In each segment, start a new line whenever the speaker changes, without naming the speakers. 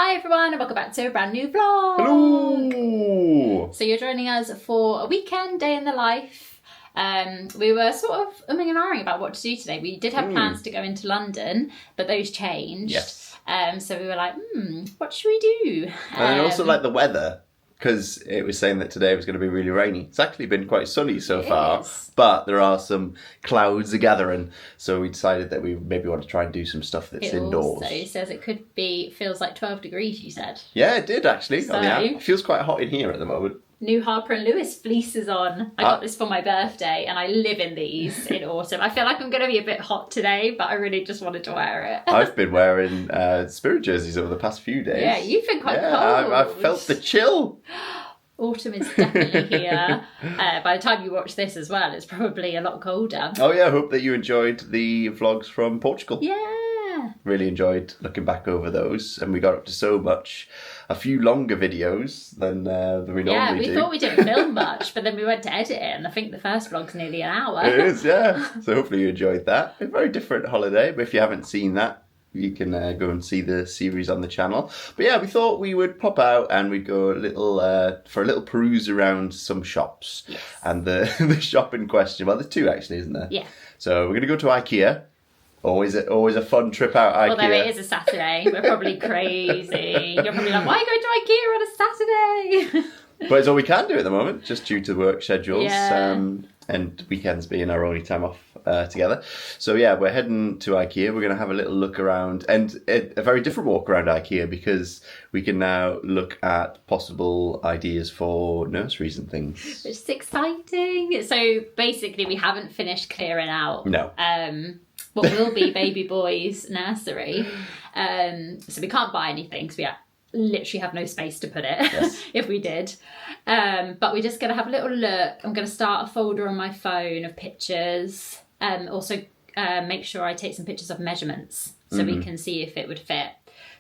Hi everyone and welcome back to a brand new vlog.
Hello!
So you're joining us for a weekend day in the life. We were sort of umming and ahhing about what to do today. We did have plans to go into London, but those changed.
Yes.
So we were like, what should we do?
And I also like the weather, because it was saying that today was going to be really rainy. It's actually been quite sunny so far, but there are some clouds gathering. So we decided that we maybe want to try and do some stuff that's indoors.
It also says it feels like 12 degrees, you said.
Yeah, it did actually.
So,
it feels quite hot in here at the moment.
New Harper and Lewis fleeces on. I got this for my birthday and I live in these in autumn. I feel like I'm going to be a bit hot today, but I really just wanted to wear it.
I've been wearing Spirit jerseys over the past few days.
Yeah, you've been quite cold.
I've felt the chill.
Autumn is definitely here. By the time you watch this as well, it's probably a lot colder.
Oh yeah, I hope that you enjoyed the vlogs from Portugal.
Yeah.
Really enjoyed looking back over those, and we got up to so much. A few longer videos than we normally do.
Yeah, we thought we didn't film much, but then we went to edit it, and I think the first vlog's nearly an hour.
It is, yeah. So hopefully you enjoyed that. A very different holiday, but if you haven't seen that, you can go and see the series on the channel. But yeah, we thought we would pop out and we'd go for a little peruse around some shops.
Yes.
And the shop in question, well, there's two actually, isn't there?
Yeah.
So we're going to go to Ikea. Always a fun trip out Ikea.
Although it is a Saturday, we're probably crazy. You're probably like, why are you going to Ikea on a Saturday?
But it's all we can do at the moment, just due to work schedules.
Yeah.
And weekends being our only time off together. So yeah, we're heading to Ikea. We're going to have a little look around, and a very different walk around Ikea, because we can now look at possible ideas for nurseries and things.
Which is exciting. So basically we haven't finished clearing out.
No.
What will be baby boy's nursery. So we can't buy anything because we literally have no space to put it if we did. But we're just going to have a little look. I'm going to start a folder on my phone of pictures. Also make sure I take some pictures of measurements so we can see if it would fit.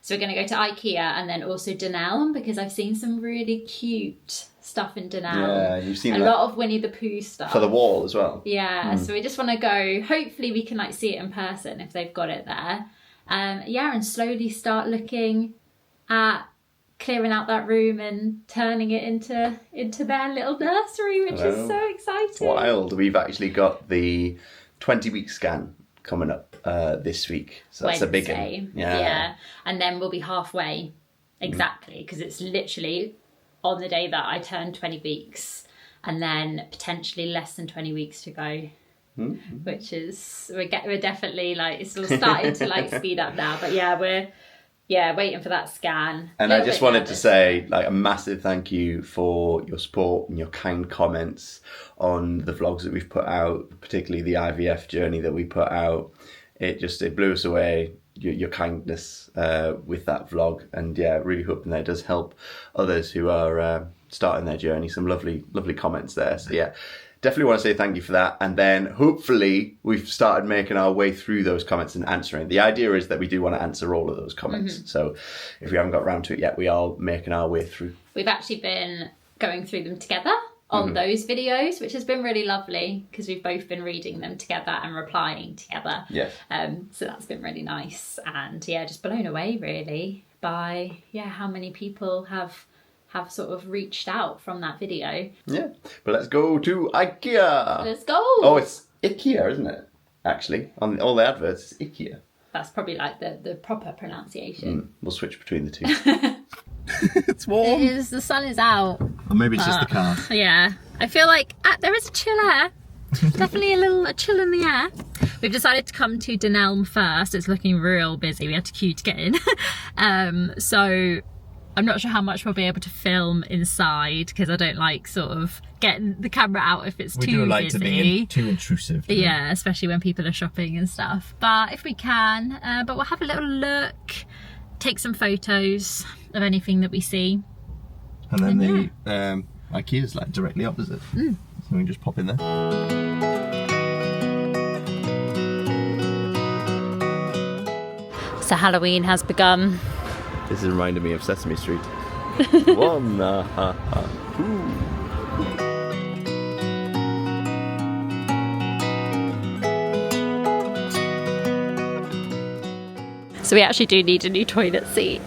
So we're going to go to Ikea and then also Dunelm, because I've seen some really cute stuff in Dunelm.
Yeah, you've seen
a lot of Winnie the Pooh stuff.
For the wall as well.
Yeah, so we just want to go, hopefully we can see it in person if they've got it there. And slowly start looking at clearing out that room and turning it into their little nursery, which is so exciting.
It's wild. We've actually got the 20-week scan coming up this week. So that's
Wednesday.
A big one.
Yeah. And then we'll be halfway exactly, because it's literally on the day that I turn 20 weeks and then potentially less than 20 weeks to go. Which is, we're definitely it's all starting to speed up now. But yeah, we're waiting for that scan.
And I just wanted to say a massive thank you for your support and your kind comments on the vlogs that we've put out, particularly the IVF journey that we put out. It blew us away, your kindness with that vlog. And yeah, really hoping that it does help others who are starting their journey. Some lovely comments there. So yeah, definitely want to say thank you for that. And then hopefully we've started making our way through those comments and answering. The idea is that we do want to answer all of those comments. So if we haven't got around to it yet, we are making our way through.
We've actually been going through them together on those videos, which has been really lovely because we've both been reading them together and replying together.
Yes.
So that's been really nice. And yeah, just blown away really by how many people have sort of reached out from that video. Yeah.
But let's go to Ikea.
Let's go.
Oh, it's Ikea, isn't it? Actually, on all the adverts, it's Ikea.
That's probably the proper pronunciation.
We'll switch between the two. It's warm.
It is. The sun is out.
Or maybe it's just the car.
Yeah. I feel like there is a chill air. Definitely a chill in the air. We've decided to come to Dunelm first. It's looking real busy. We had to queue to get in. So I'm not sure how much we'll be able to film inside, because I don't like sort of getting the camera out if it's too busy. We don't like to be
too intrusive.
Yeah, especially when people are shopping and stuff. But if we can, but we'll have a little look, take some photos of anything that we see.
And then the Ikea's directly opposite. So we can just pop in there.
So Halloween has begun.
This is reminding me of Sesame Street. One,
So we actually do need a new toilet seat.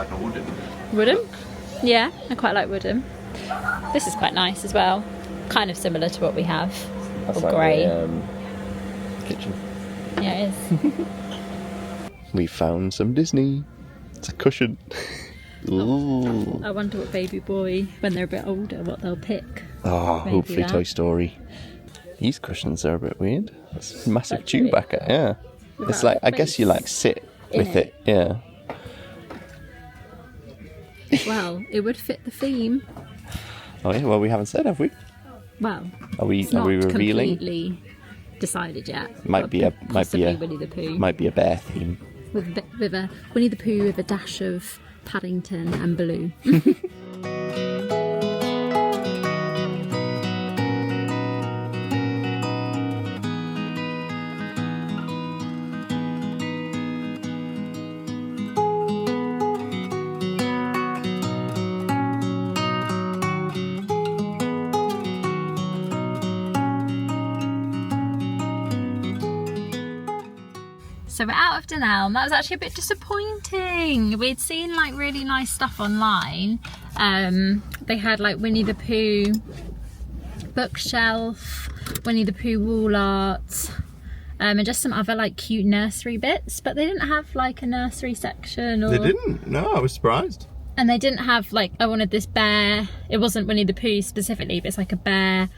like a wooden.
Wooden? Yeah, I quite like wooden. This is quite nice as well. Kind of similar to what we have.
That's
or
like
grey.
the kitchen.
Yeah, it is.
We found some Disney. It's a cushion. Ooh.
I wonder what baby boy, when they're a bit older, what they'll pick.
Oh,
Maybe
hopefully
that.
Toy Story. These cushions are a bit weird. It's a massive
That's weird.
Chewbacca, yeah. It's
Without
like, I guess you like sit
in
with it, yeah.
Well, it would fit the theme.
Oh yeah, well we haven't said, have we?
Well,
Are we
it's not
revealing?
completely decided yet.
Might
but
be a
possibly Winnie the Pooh.
might be a bear theme.
With a Winnie the Pooh with a dash of Paddington and Baloo. So we're out of Dunelm. That was actually a bit disappointing. We'd seen like really nice stuff online. They had like Winnie the Pooh bookshelf, Winnie the Pooh wall art, and just some other like cute nursery bits, but they didn't have like a nursery section. Or...
They didn't? No, I was surprised.
And they didn't have like, I wanted this bear. It wasn't Winnie the Pooh specifically, but it's like a bear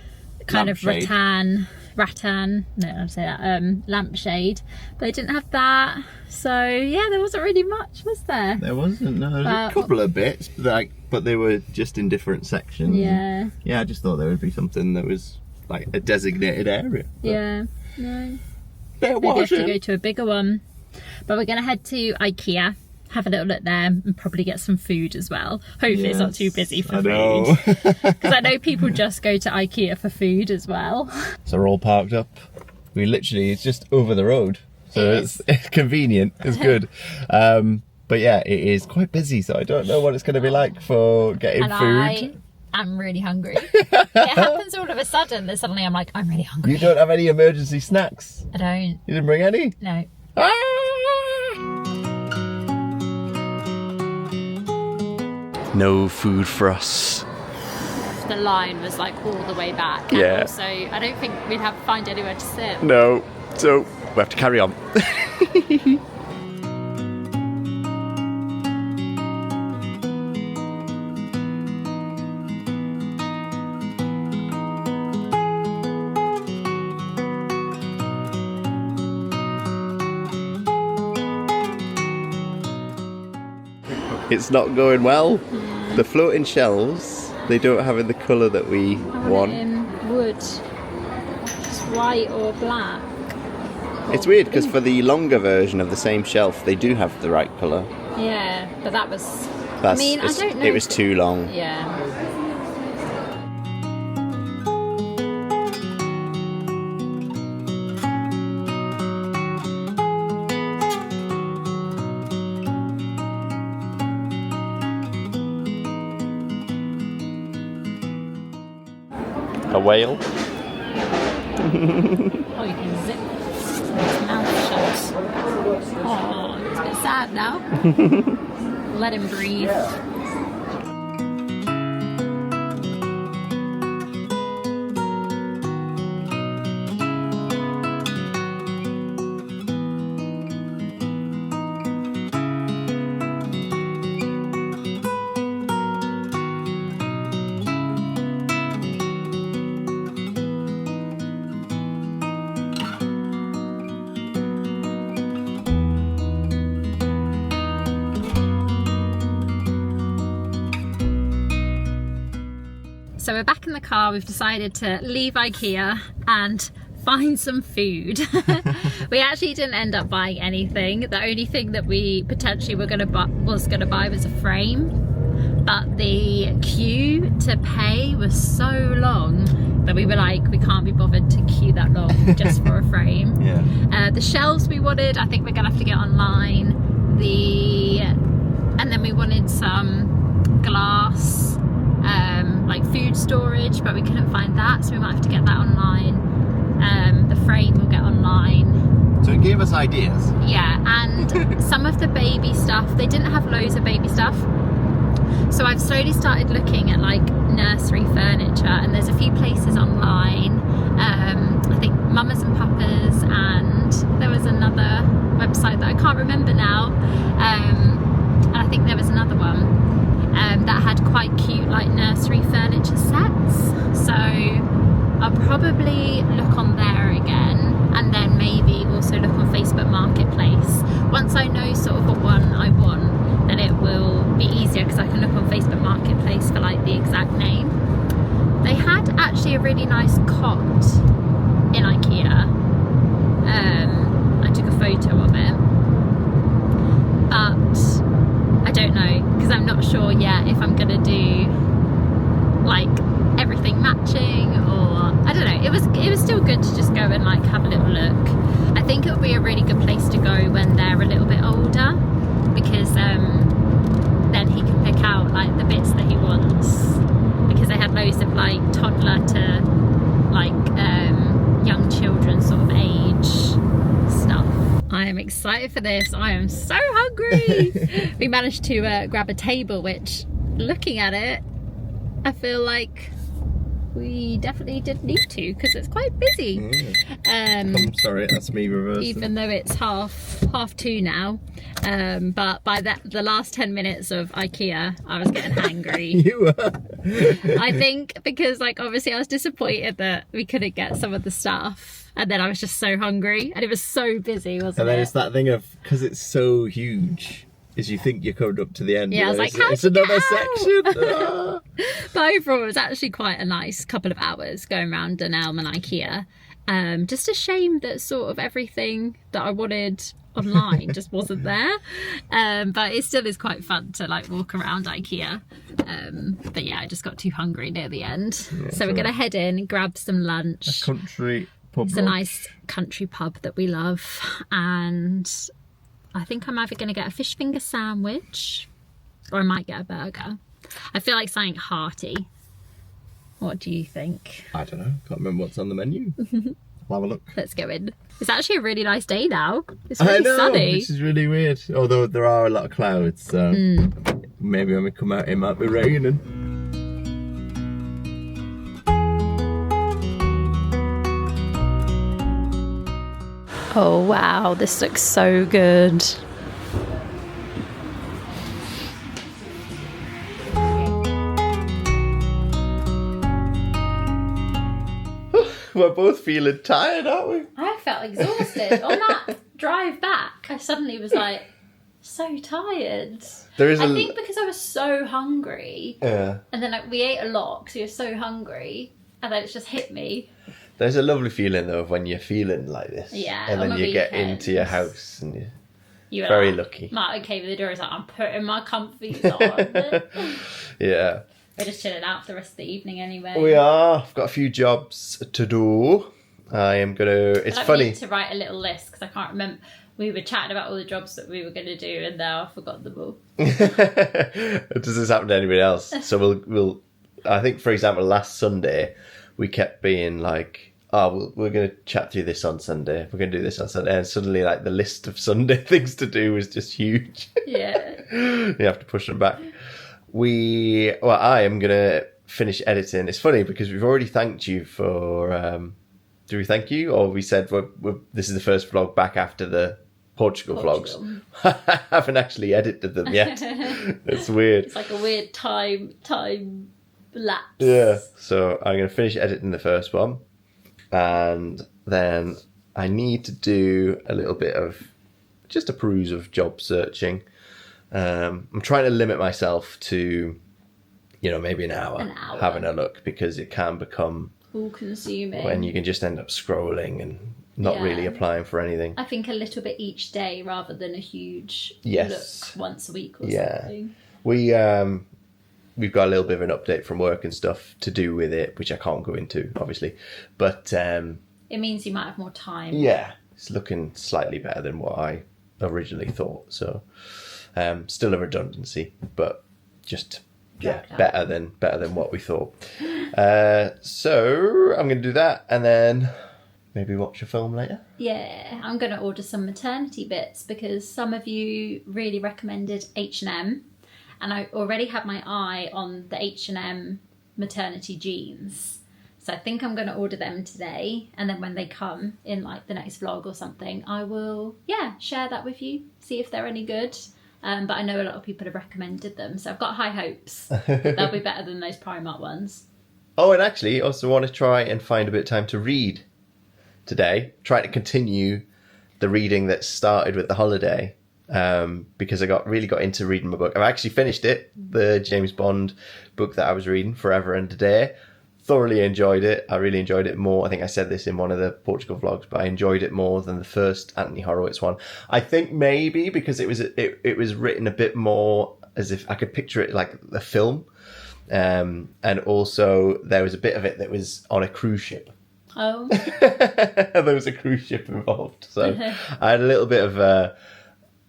kind
Lampshade.
of rattan, no, I'd say that, lampshade. But they didn't have that. So yeah, there wasn't really much, was there?
There wasn't, no. There was a couple of bits, but they were just in different sections.
Yeah.
Yeah, I just thought there would be something that was like a designated area. But
Yeah. No.
there
Maybe I have to
wasn't.
go to a bigger one. But we're going to head to Ikea, have a little look there, and probably get some food as well. Hopefully it's not too busy for
I know.
food. Because I know people just go to Ikea for food as well.
So we're all parked up. It's just over the road. So it's convenient, it's good. But yeah, it is quite busy, so I don't know what it's going to be like for getting food.
I'm really hungry. It happens all of a sudden that suddenly I'm like, I'm really hungry.
You don't have any emergency snacks?
I don't.
You didn't bring any?
No.
Ah! No food for us.
The line was like all the way back. And
Yeah.
also, I don't think we'd find anywhere to sit.
No, so we have to carry on. It's not going well. The floating shelves, they don't have in the colour that we want.
In wood, just white or black.
It's weird because for the longer version of the same shelf, they do have the right colour.
Yeah, but that was.
I
don't know.
It was too long.
Yeah.
A whale.
Oh, you can zip its mouth shut. Oh, it's a bit sad now. Let him breathe. So we're back in the car. We've decided to leave Ikea and find some food. We actually didn't end up buying anything. The only thing that we potentially was going to buy was a frame, but the queue to pay was so long that we were like, we can't be bothered to queue that long just for a frame.
Yeah.
The shelves we wanted, I think we're gonna have to get online. And then we wanted some glass, like food storage, but we couldn't find that, so we might have to get that online. The frame we'll get online.
So it gave us ideas.
Yeah, and some of the baby stuff, they didn't have loads of baby stuff. So I've slowly started looking at like nursery furniture, and there's a few places online. I think Mamas and Papas, and there was another website that I can't remember now. And I think there was another one that had quite cute like nursery furniture sets. So I'll probably look on there again, and then maybe also look on Facebook Marketplace. Once I know sort of what one I want, then it will be easier because I can look on Facebook Marketplace for like the exact name. They had actually a really nice cot in Ikea. I took a photo of it, but I don't know because I'm not sure yet if I'm gonna do like everything matching, or I don't know. It was still good to just go and like have a little look. I think it'll be a really good place to go when they're a little bit older, because then he can pick out like the bits that he wants, because they had loads of like toddler to like young children sort of age stuff. I am excited for this. I am so hungry. We managed to grab a table, which looking at it, I feel like we definitely did need to, because it's quite busy.
I'm sorry, that's me reversing.
Even though it's half two now, but by the last 10 minutes of Ikea, I was getting hangry.
You were.
I think because like obviously I was disappointed that we couldn't get some of the stuff, and then I was just so hungry, and it was so busy, wasn't it?
And then it's that thing of, because it's so huge, is you think you're coming up to the end.
Yeah, I was like,
it's another section.
But overall, it was actually quite a nice couple of hours going around Dunelm and Ikea. Just a shame that sort of everything that I wanted online just wasn't there. But it still is quite fun to like walk around Ikea. But yeah, I just got too hungry near the end. Yeah, so we're going to head in, grab some lunch.
A country pub.
It's a nice country pub that we love. And I think I'm either going to get a fish finger sandwich, or I might get a burger. I feel like something hearty. What do you think?
I don't know. Can't remember what's on the menu. I'll have a look.
Let's go in. It's actually a really nice day now. It's really sunny.
Which is really weird. Although there are a lot of clouds, so maybe when we come out it might be raining.
Oh wow, this looks so good.
We're both feeling tired, aren't we?
I felt exhausted. On that drive back, I suddenly was like, so tired. I think because I was so hungry.
Yeah.
And then like we ate a lot because we were so hungry. And then it just hit me.
There's a lovely feeling though of when you're feeling like this.
Yeah.
And then you get into your house and you're very lucky.
Mark came with the door, was like, I'm putting my comfies on.
Yeah.
We're just chilling out for the rest of the evening anyway.
We are. I've got a few jobs to do. I am going to... It's funny.
I need to write a little list because I can't remember. We were chatting about all the jobs that we were going to do and now I forgot them all.
Does this happen to anybody else? So we'll... I think, for example, last Sunday, we kept being like, oh, we're going to chat through this on Sunday. We're going to do this on Sunday. And suddenly, like, the list of Sunday things to do was just huge.
Yeah.
You have to push them back. I am going to finish editing. It's funny because we've already thanked you for... do we thank you? Or we said this is the first vlog back after the Portugal vlogs. I haven't actually edited them yet. It's weird.
It's like a weird time lapse.
Yeah. So I'm going to finish editing the first one. And then I need to do a little bit of just a peruse of job searching. I'm trying to limit myself to, maybe an hour having a look, because it can become
all consuming
when you can just end up scrolling and not really applying for anything.
I think a little bit each day rather than a huge look once a week or something. We've got a little bit of an update from work and stuff to do with it, which I can't go into, obviously. But it means you might have more time.
Yeah, it's looking slightly better than what I originally thought. So still a redundancy, but just better than what we thought. So I'm going to do that, and then maybe watch a film later.
Yeah, I'm going to order some maternity bits because some of you really recommended H&M, and I already had my eye on the H&M maternity jeans. So I think I'm going to order them today, and then when they come in like the next vlog or something, I will, share that with you, see if they're any good. But I know a lot of people have recommended them, so I've got high hopes. They'll be better than those Primark ones.
Oh, and actually, also want to try and find a bit of time to read today. Try to continue the reading that started with the holiday, because I really got into reading my book. I've actually finished it, the James Bond book that I was reading, Forever and a Day. Thoroughly enjoyed it. I really enjoyed it more. I think I said this in one of the Portugal vlogs, but I enjoyed it more than the first Anthony Horowitz one. I think maybe because it was written a bit more as if I could picture it like the film, and also there was a bit of it that was on a cruise ship.
Oh.
There was a cruise ship involved, so I had a little bit of a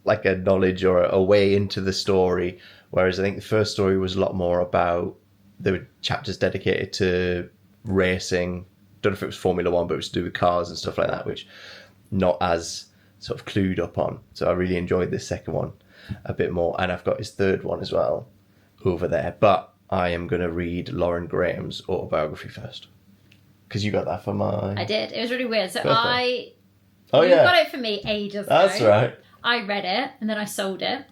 knowledge or a way into the story, whereas I think the first story was a lot more about. There were chapters dedicated to racing. Don't know if it was Formula One, but it was to do with cars and stuff like that, which not as sort of clued up on. So I really enjoyed this second one a bit more. And I've got his third one as well over there. But I am going to read Lauren Graham's autobiography first. Because you got that for my...
I did. It was really weird. So
birthday.
You got it for me ages ago.
That's right.
I read it and then I sold it.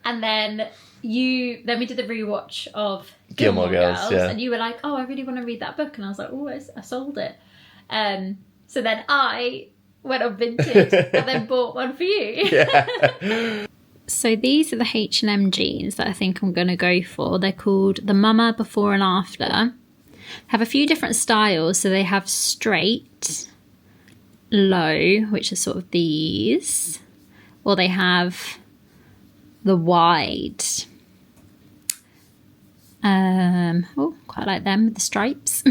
And then we did the rewatch of Gilmore Girls, and you were like, oh, I really want to read that book, and I was like, oh, I sold it. So then I went on Vinted and then bought one for you. Yeah. So these are the H&M jeans that I think I'm going to go for. They're called the Mama Before and After. Have a few different styles. So they have straight, low, which are sort of these, or they have the wide. Quite like them with the stripes.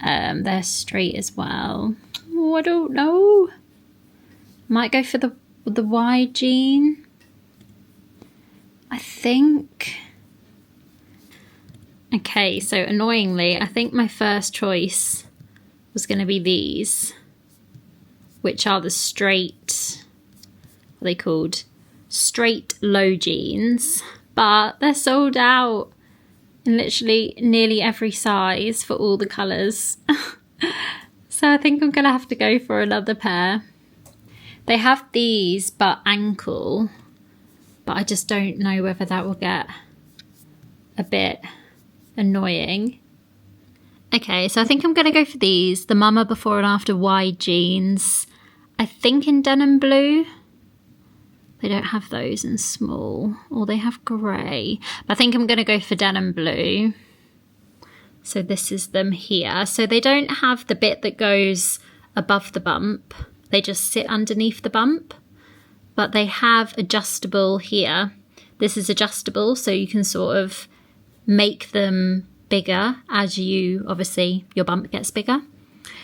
They're straight as well. Oh, I don't know. Might go for the wide jean, I think. Okay, so annoyingly, I think my first choice was going to be these, which are the straight, what are they called? Straight low jeans, but they're sold out in literally nearly every size for all the colours. So I think I'm going to have to go for another pair. They have these but ankle, but I just don't know whether that will get a bit annoying. Okay, so I think I'm going to go for these, the Mama Before and After wide jeans. I think in denim blue. They don't have those in small, or they have grey. But I think I'm going to go for denim blue. So this is them here. So they don't have the bit that goes above the bump. They just sit underneath the bump. But they have adjustable here. This is adjustable, so you can sort of make them bigger as obviously, your bump gets bigger.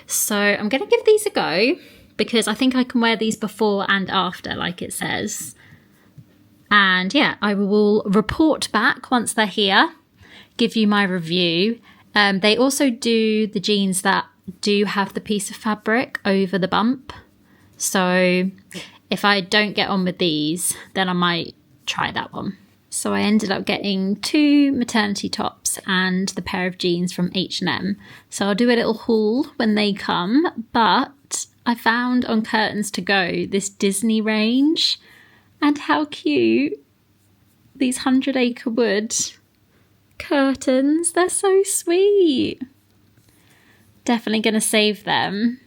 So I'm going to give these a go, because I think I can wear these before and after, like it says. And yeah, I will report back once they're here, give you my review. They also do the jeans that do have the piece of fabric over the bump. So if I don't get on with these, then I might try that one. So I ended up getting 2 maternity tops and the pair of jeans from H&M. So I'll do a little haul when they come, but I found on Curtains to Go this Disney range, and how cute these 100 Acre Wood curtains, they're so sweet. Definitely going to save them.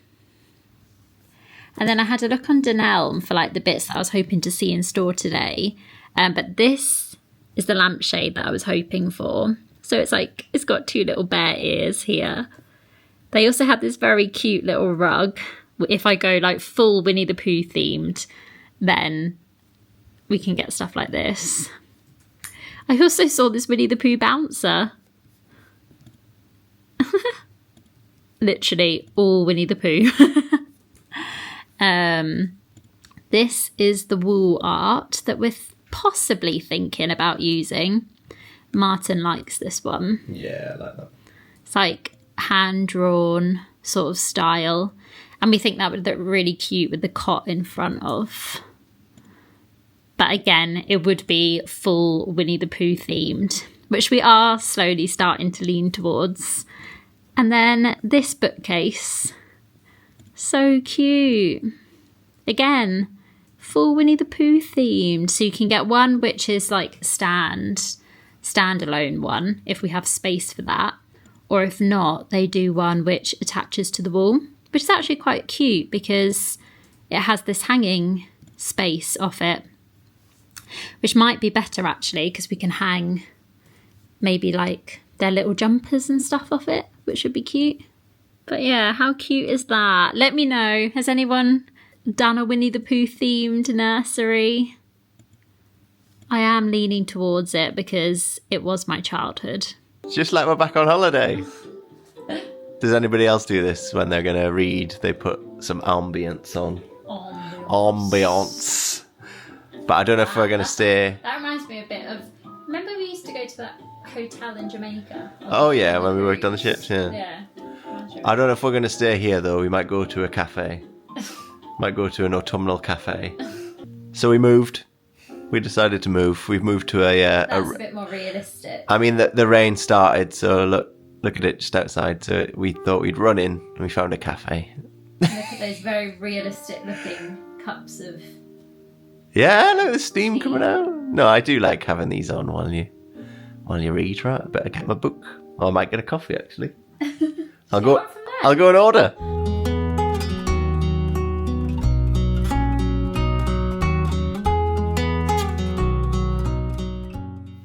And then I had a look on Dunelm for like the bits that I was hoping to see in store today, but this is the lampshade that I was hoping for. So it's got 2 little bear ears here. They also have this very cute little rug. If I go like full Winnie the Pooh themed, then we can get stuff like this. I also saw this Winnie the Pooh bouncer. Literally all Winnie the Pooh. This is the wool art that we're possibly thinking about using. Martyn likes this one.
Yeah, I like that.
It's like hand-drawn sort of style. And we think that would look really cute with the cot in front of. But again, it would be full Winnie the Pooh themed, which we are slowly starting to lean towards. And then this bookcase. So cute. Again, full Winnie the Pooh themed. So you can get one which is like standalone one, if we have space for that. Or if not, they do one which attaches to the wall, which is actually quite cute because it has this hanging space off it, which might be better actually because we can hang maybe like their little jumpers and stuff off it, which would be cute. But yeah, how cute is that? Let me know. Has anyone done a Winnie the Pooh themed nursery? I am leaning towards it because it was my childhood.
It's just like we're back on holiday. Does anybody else do this when they're going to read? They put some ambience on. Ambience. But I don't know if we're going to stay.
That reminds me a bit of... Remember we used to go to that hotel in Jamaica?
Oh yeah, when we worked on the ships, yeah.
Yeah.
I don't know if we're going to stay here though. We might go to a cafe. Might go to an autumnal cafe. So we moved. We decided to move. We've moved to
That's a bit more realistic.
I mean, the rain started, so look at it just outside. So we thought we'd run in, and we found a cafe.
Look at those very realistic-looking cups of...
Yeah, look, the steam coming out. No, I do like having these on while you read, right? I better get my book. Or I might get a coffee, actually. I'll go and order.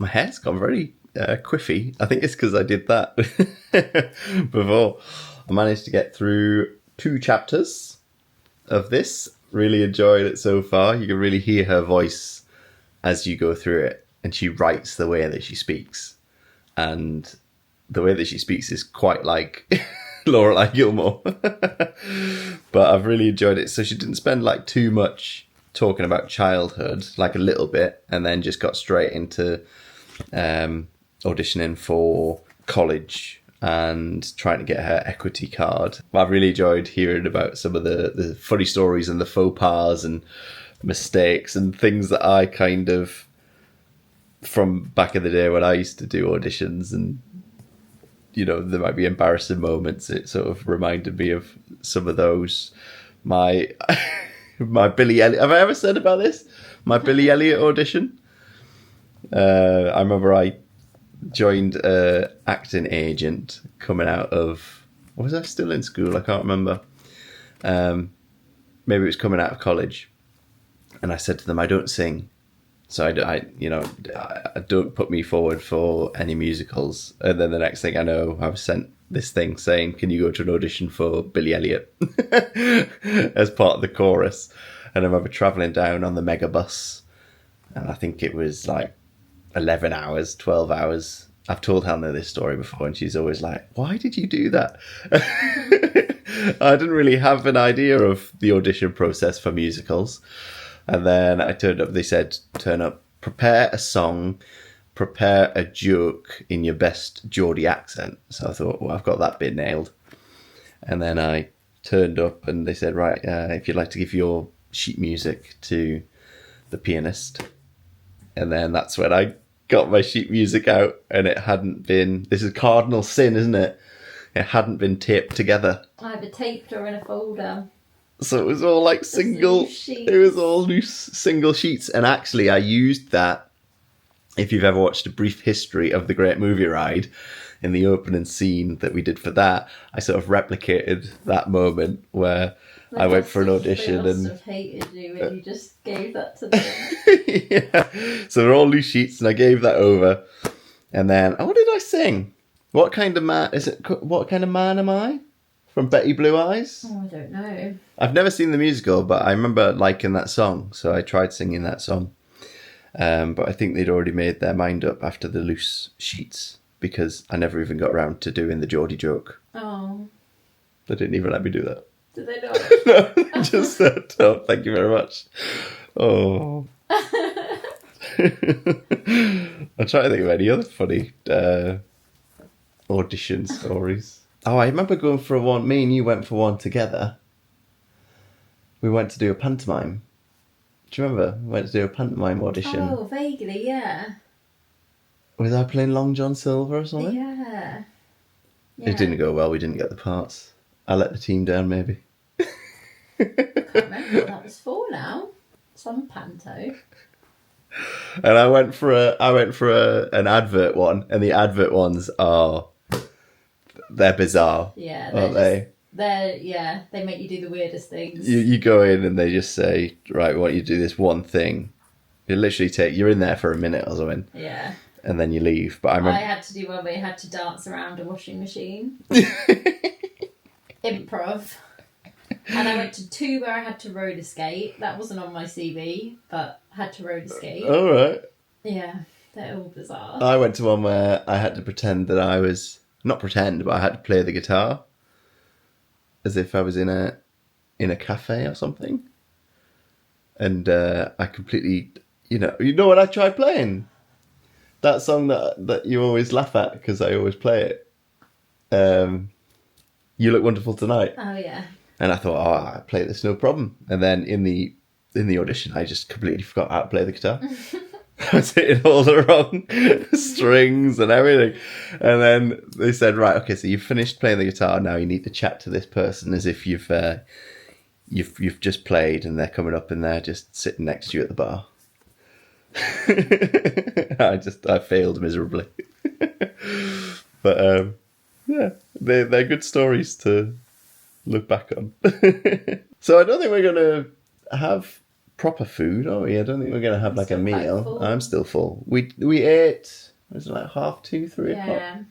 My hair's gone very quiffy. I think it's because I did that before. I managed to get through 2 chapters of this. Really enjoyed it so far. You can really hear her voice as you go through it. And she writes the way that she speaks. And the way that she speaks is quite like Lorelai Gilmore. But I've really enjoyed it. So she didn't spend like too much talking about childhood, like a little bit, and then just got straight into auditioning for college and trying to get her equity card. I've really enjoyed hearing about some of the funny stories and the faux pas and mistakes and things that I kind of, from back in the day when I used to do auditions, and you know, there might be embarrassing moments. It sort of reminded me of some of those. My Billy Elliot. Have I ever said about this? My Billy Elliot audition. I remember I joined an acting agent coming out of... Was I still in school? I can't remember. Maybe it was coming out of college. And I said to them, I don't sing. So I don't put me forward for any musicals. And then the next thing I know, I was sent this thing saying, can you go to an audition for Billy Elliot as part of the chorus? And I remember travelling down on the megabus, and I think it was like 11 hours, 12 hours. I've told Helena this story before, and she's always like, why did you do that? I didn't really have an idea of the audition process for musicals. And then I turned up, they said, turn up, prepare a song, prepare a joke in your best Geordie accent. So I thought, well, I've got that bit nailed. And then I turned up and they said, right, if you'd like to give your sheet music to the pianist. And then that's when I got my sheet music out, and it hadn't been, this is cardinal sin, isn't it? It hadn't been taped together.
Either taped or in a folder.
So it was all like single, it was all loose single sheets. And actually I used that, if you've ever watched A Brief History of the Great Movie Ride, in the opening scene that we did for that, I sort of replicated that moment where I went for an audition.
They must have hated you when you just gave that to them.
Yeah. So they're all loose sheets, and I gave that over. And then, what did I sing? What kind of man am I? From Betty Blue Eyes?
Oh, I don't know.
I've never seen the musical, but I remember liking that song, so I tried singing that song. But I think they'd already made their mind up after the loose sheets, because I never even got around to doing the Geordie joke.
Oh.
They didn't even let me do that.
Did they not?
No, they just said, oh, thank you very much. Oh. I'm trying to think of any other funny audition stories. Oh, I remember going for one. Me and you went for one together. We went to do a pantomime. Do you remember? We went to do a pantomime audition.
Oh, vaguely, yeah.
Was I playing Long John Silver or something?
Yeah.
It didn't go well. We didn't get the parts. I let the team down, maybe.
I can't remember what that was for now. Some panto.
And I went for an advert one, and the advert ones they're bizarre.
Yeah,
aren't they?
They make you do the weirdest things.
You go in and they just say, right, we want you to do this one thing. You literally you're in there for a minute or something.
Yeah.
And then you leave. But I
had to do one where you had to dance around a washing machine. Improv. And I went to 2 where I had to roller skate. That wasn't on my CV, but I had to roller skate.
All right.
Yeah, they're all bizarre.
I went to one where I had to pretend that I was... Not pretend, but I had to play the guitar. As if I was in a cafe or something. And I completely... You know what I tried playing? That song that you always laugh at because I always play it. You Look Wonderful Tonight.
Oh, yeah.
And I thought, I play this no problem. And then in the audition, I just completely forgot how to play the guitar. I was hitting all the wrong strings and everything. And then they said, right, okay, so you've finished playing the guitar. Now you need to chat to this person as if you've just played and they're coming up and they're just sitting next to you at the bar. I failed miserably. But yeah, they're good stories to look back on. So I don't think we're going to have proper food, are we? I don't think we're going to have like a meal.
Full.
I'm still full. We ate, was it like 2:30, 3 o'clock?
Yeah,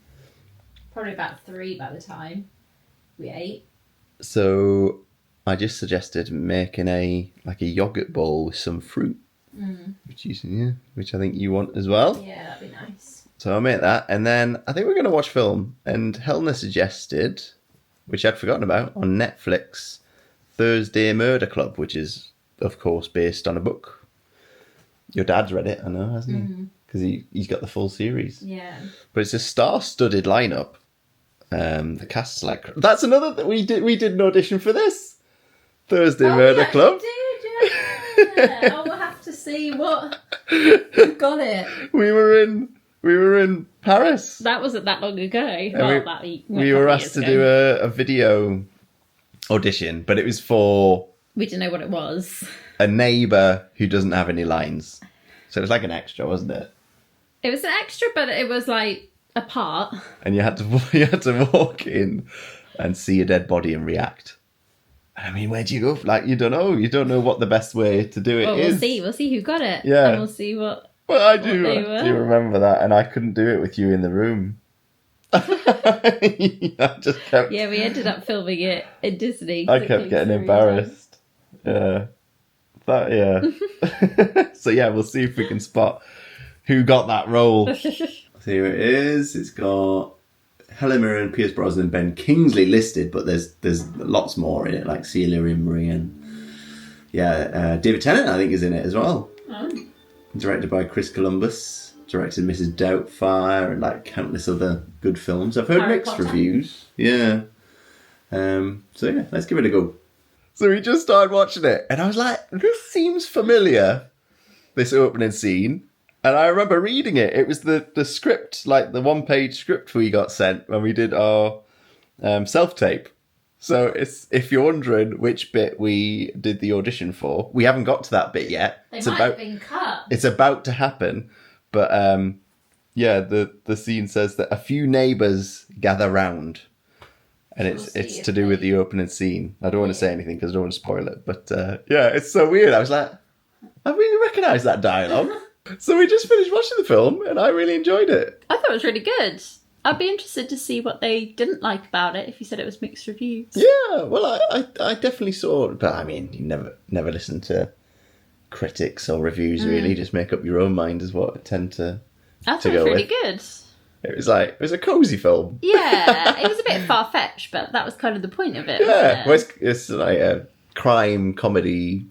probably about 3 by the time we ate.
So I just suggested making a yogurt bowl with some fruit. Which I think you want as well.
Yeah, that'd be nice.
So I'll make that, and then I think we're going to watch film. And Helena suggested, which I'd forgotten about, on Netflix, Thursday Murder Club, which is, of course, based on a book. Your dad's read it, I know, hasn't he? Because he's got the full series.
Yeah.
But it's a star-studded lineup. The cast's like... That's another thing. We did an audition for this. Thursday Murder Club.
Yeah. Oh, we'll have to see who got it.
We were in Paris.
That wasn't that long ago.
We were asked to do a video audition, but it was for...
We didn't know what it was.
A neighbour who doesn't have any lines. So it was like an extra, wasn't it?
It was an extra, but it was like a part.
And you had to walk in and see a dead body and react. I mean, where do you go? Like, you don't know what the best way to do it is.
We'll see who got it.
Yeah.
And we'll see what...
Well, I do remember that, and I couldn't do it with you in the room. I just kept...
Yeah, we ended up filming it in Disney.
I kept getting embarrassed. Yeah. So yeah, we'll see if we can spot who got that role. So here it is. It's got Helen Mirren, Pierce Brosnan, Ben Kingsley listed, but there's lots more in it, like Celia Imrie and David Tennant, I think, is in it as well. Oh. Directed by Chris Columbus, directed Mrs. Doubtfire and like countless other good films. I've heard
Harry
mixed
Potter.
reviews. Yeah. So yeah, let's give it a go. So we just started watching it, and I was like, this seems familiar, this opening scene. And I remember reading it. It was the script, like the 1-page script we got sent when we did our self-tape. So if you're wondering which bit we did the audition for, we haven't got to that bit yet.
Have been cut.
It's about to happen. But the scene says that a few neighbours gather round. And it's to do with the opening scene. I don't want to say anything because I don't want to spoil it. But it's so weird. I was like, I really recognise that dialogue. So we just finished watching the film and I really enjoyed it.
I thought it was really good. I'd be interested to see what they didn't like about it if you said it was mixed reviews.
Yeah, well, I definitely saw it. But I mean, you never listen to critics or reviews, really. Just make up your own mind is what I tend to
I thought it was really good.
It was a cosy film.
Yeah, it was a bit far-fetched, but that was kind of the point of it,
Yeah,
wasn't it?
well, it's like a crime comedy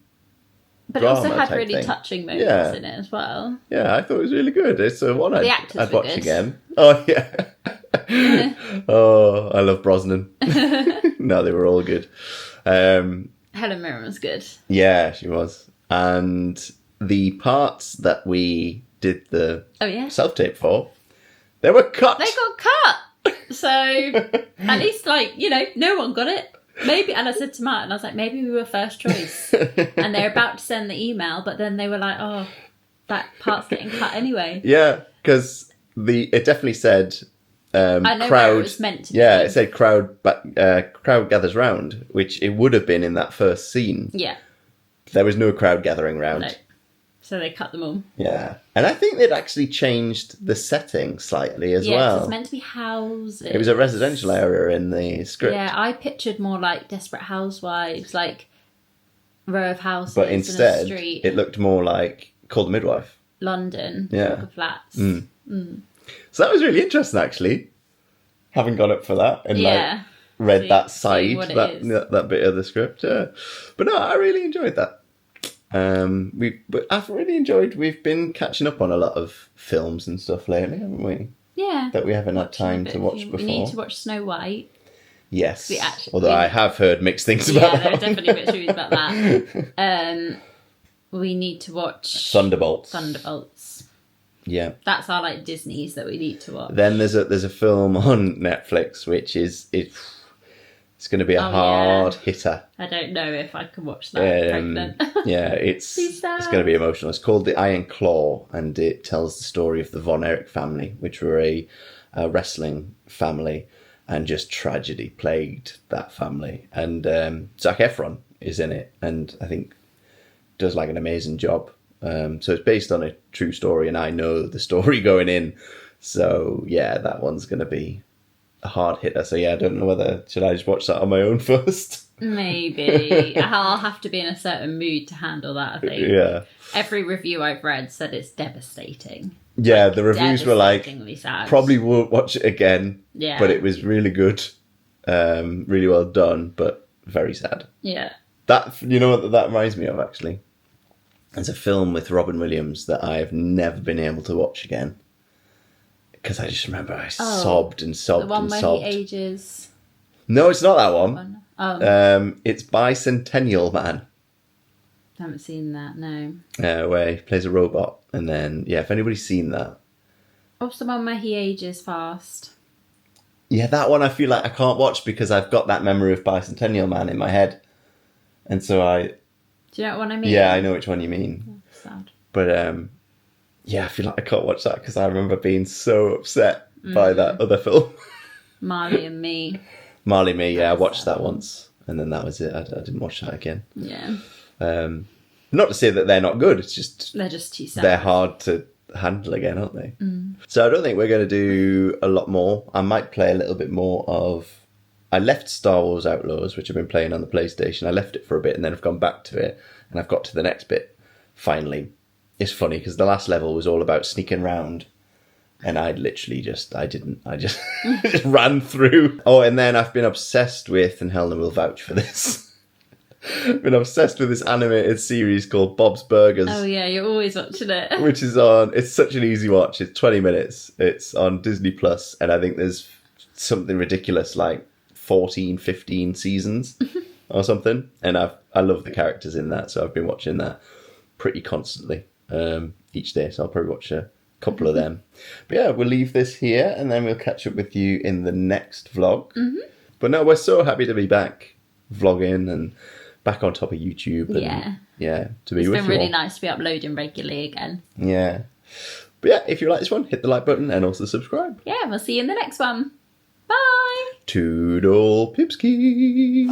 but it also had
type
really
thing.
touching moments in it as well.
Yeah, I thought it was really good. It's one I'd
were
watch
good.
again. Oh, yeah. Oh, I love Brosnan. No, they were all good.
Helen Mirren was good.
Yeah, she was. And the parts that we did the self-tape for, they were cut.
They got cut. So at least, no one got it. Maybe, and I said to Martyn, I was like, maybe we were first choice. And they're about to send the email, but then they were like, oh, that part's getting cut anyway.
Yeah, because it definitely said
I know
crowd.
where it was meant to be.
Yeah, it said crowd gathers round, which it would have been in that first scene.
Yeah.
There was no crowd gathering round.
No. So they cut them all.
Yeah. And I think they'd actually changed the setting slightly as well.
Yeah, it's meant to be houses.
It was a residential area in the script.
Yeah, I pictured more like Desperate Housewives, like row of houses
but instead,
and a street.
It looked more like Call the Midwife.
London.
Yeah.
Block of flats.
So that was really interesting, actually. Having gone up for that and read that side, that bit of the script. Yeah. But no, I really enjoyed that. I've really enjoyed. We've been catching up on a lot of films and stuff lately, haven't we?
Yeah.
That we haven't had time to watch before.
We need to watch Snow White.
Yes. Although I have heard mixed things about that.
Yeah, there are definitely mixed reviews about that. We need to watch Thunderbolts.
Yeah.
That's our Disney's that we need to watch.
Then there's a film on Netflix which is it's going to be a hard hitter.
I don't know if I can watch that pregnant.
Yeah, it's going to be emotional. It's called The Iron Claw, and it tells the story of the Von Erich family, which were a wrestling family, and just tragedy plagued that family. And Zac Efron is in it, and I think does an amazing job. So it's based on a true story, and I know the story going in. So yeah, that one's going to be a hard hitter. So yeah, I don't know should I just watch that on my own first?
Maybe. I'll have to be in a certain mood to handle that, I think.
Yeah.
Every review I've read said it's devastating.
Yeah, the reviews were
sad.
Probably won't watch it again.
Yeah.
But it was really good. Really well done, but very sad.
Yeah.
That, you know what that reminds me of, actually? There's a film with Robin Williams that I've never been able to watch again. Because I just remember I sobbed and sobbed and sobbed.
The one where he ages...
No, it's not that one.
Oh.
It's Bicentennial Man.
I haven't seen that, no.
Where he plays a robot. And then, if anybody's seen that.
What's the one where he ages fast?
Yeah, that one I feel like I can't watch because I've got that memory of Bicentennial Man in my head. And so
Do you know what I mean?
Yeah, I know which one you mean.
That's sad.
But, I feel like I can't watch that because I remember being so upset by that other film.
Marley and Me.
Marley and Me, I watched that once. And then that was it. I didn't watch that again.
Yeah.
Not to say that they're not good. It's just...
They're just too sad.
They're hard to handle again, aren't they? So I don't think we're going to do a lot more. I might play a little bit more of... I left Star Wars Outlaws, which I've been playing on the PlayStation. I left it for a bit and then I've gone back to it. And I've got to the next bit, finally. It's funny because the last level was all about sneaking round. And I literally just just ran through. Oh, and then I've been obsessed with, and Helena will vouch for this, been obsessed with this animated series called Bob's Burgers.
Oh yeah, you're always watching it.
Which is it's such an easy watch. It's 20 minutes. It's on Disney Plus, and I think there's something ridiculous like 14, 15 seasons or something. And I love the characters in that, so I've been watching that pretty constantly each day. So I'll probably watch a couple of them. But yeah, we'll leave this here, and then we'll catch up with you in the next vlog. But no, we're so happy to be back vlogging and back on top of YouTube. And, to be with you.
It's been really nice to be uploading regularly again.
Yeah. But yeah, if you like this one, hit the like button and also subscribe.
Yeah, we'll see you in the next one. Bye!
Toodle Pipski!